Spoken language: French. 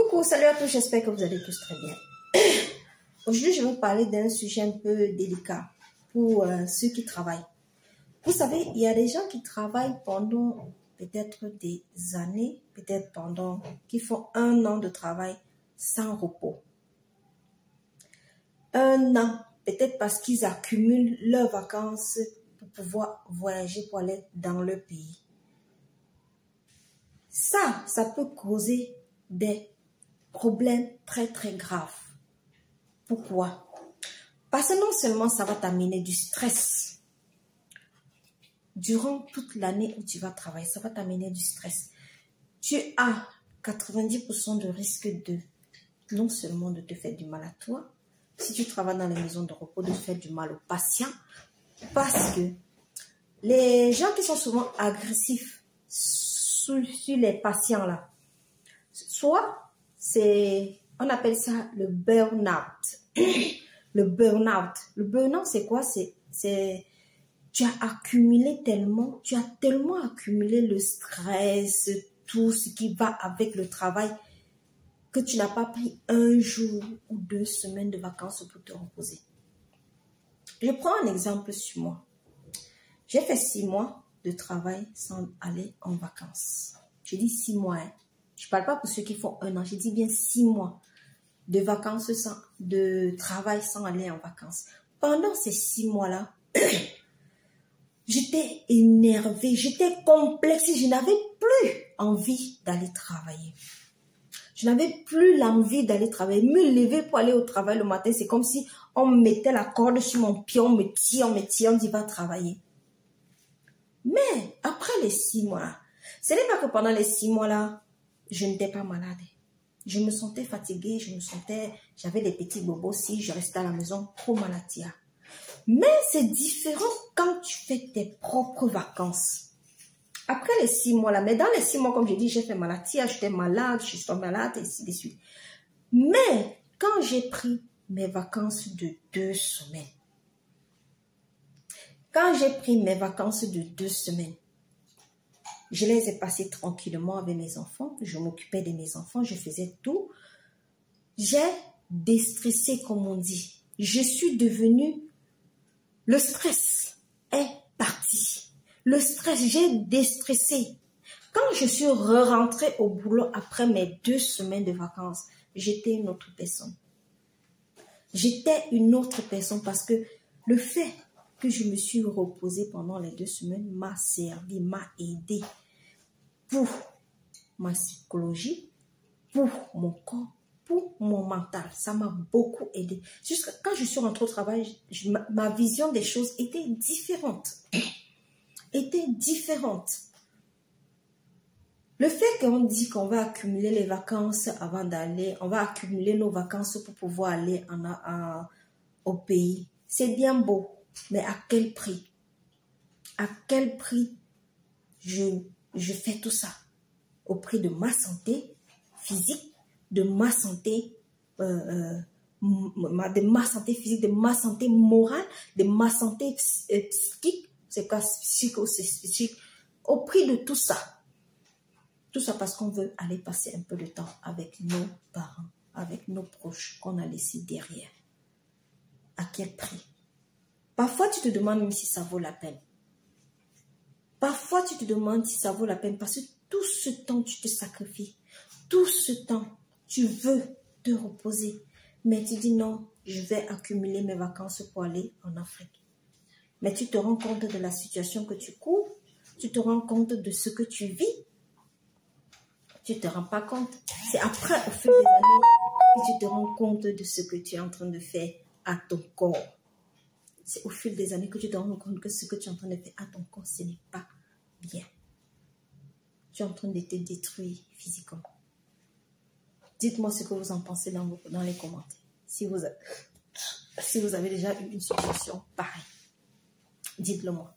Coucou, salut à tous, j'espère que vous allez tous très bien. Aujourd'hui, je vais vous parler d'un sujet un peu délicat pour ceux qui travaillent. Vous savez, il y a des gens qui travaillent pendant peut-être des années, peut-être qui font 1 an de travail sans repos. 1 an, peut-être parce qu'ils accumulent leurs vacances pour pouvoir voyager, pour aller dans leur pays. Ça peut causer des problèmes très très graves. Pourquoi? Parce que non seulement ça va t'amener du stress. Durant toute l'année où tu vas travailler, ça va t'amener du stress. Tu as 90% de risque non seulement de te faire du mal à toi, si tu travailles dans les maisons de repos, de faire du mal aux patients, parce que les gens qui sont souvent agressifs sur les patients là, soit on appelle ça le burn-out. Le burn-out, c'est quoi? Tu as tellement accumulé le stress, tout ce qui va avec le travail, que tu n'as pas pris 1 jour ou 2 semaines de vacances pour te reposer. Je prends un exemple sur moi. J'ai fait 6 mois de travail sans aller en vacances. Je dis 6 mois, hein. Je ne parle pas pour ceux qui font 1 an, je dis bien 6 mois de vacances, de travail sans aller en vacances. Pendant ces 6 mois-là, j'étais énervée, j'étais complexée, je n'avais plus envie d'aller travailler. Je n'avais plus l'envie d'aller travailler. Me lever pour aller au travail le matin, c'est comme si on mettait la corde sur mon pied, on me tire, on dit va travailler. Mais après les 6 mois, ce n'est pas que pendant les 6 mois-là, je n'étais pas malade. Je me sentais fatiguée, j'avais des petits bobos si je restais à la maison, trop maladia. Mais c'est différent quand tu fais tes propres vacances. Après les 6 mois là, mais dans les 6 mois, comme je dis, j'ai fait maladia, j'étais malade, je suis tombée malade, et ainsi de suite. Mais quand j'ai pris mes vacances de 2 semaines, je les ai passées tranquillement avec mes enfants. Je m'occupais de mes enfants. Je faisais tout. J'ai déstressé, comme on dit. Je suis devenue... Le stress est parti. Le stress, j'ai déstressé. Quand je suis rentrée au boulot après mes 2 semaines de vacances, j'étais une autre personne. J'étais une autre personne parce que le fait que je me suis reposée pendant les 2 semaines m'a servi, m'a aidé pour ma psychologie, pour mon corps, pour mon mental. Ça m'a beaucoup aidé. Jusqu'à quand je suis rentrée au travail, ma vision des choses était différente. Le fait qu'on dit qu'on va accumuler les vacances avant d'aller, on va accumuler nos vacances pour pouvoir aller au pays, c'est bien beau. Mais à quel prix? À quel prix je fais tout ça? Au prix de ma santé physique, de ma santé physique, de ma santé morale, de ma santé psychique, c'est quoi psychique, au prix de tout ça. Tout ça parce qu'on veut aller passer un peu de temps avec nos parents, avec nos proches qu'on a laissés derrière. À quel prix? Parfois, tu te demandes même si ça vaut la peine. Parfois, tu te demandes si ça vaut la peine parce que tout ce temps, tu te sacrifies. Tout ce temps, tu veux te reposer. Mais tu dis non, je vais accumuler mes vacances pour aller en Afrique. Mais tu te rends compte de la situation que tu cours. Tu te rends compte de ce que tu vis. Tu ne te rends pas compte. C'est après, au fil des années, que tu te rends compte de ce que tu es en train de faire à ton corps. C'est au fil des années que tu te rends compte que ce que tu es en train de faire à ton corps, ce n'est pas bien. Tu es en train de te détruire physiquement. Dites-moi ce que vous en pensez dans les commentaires. Si vous avez déjà eu une situation pareille, dites-le moi.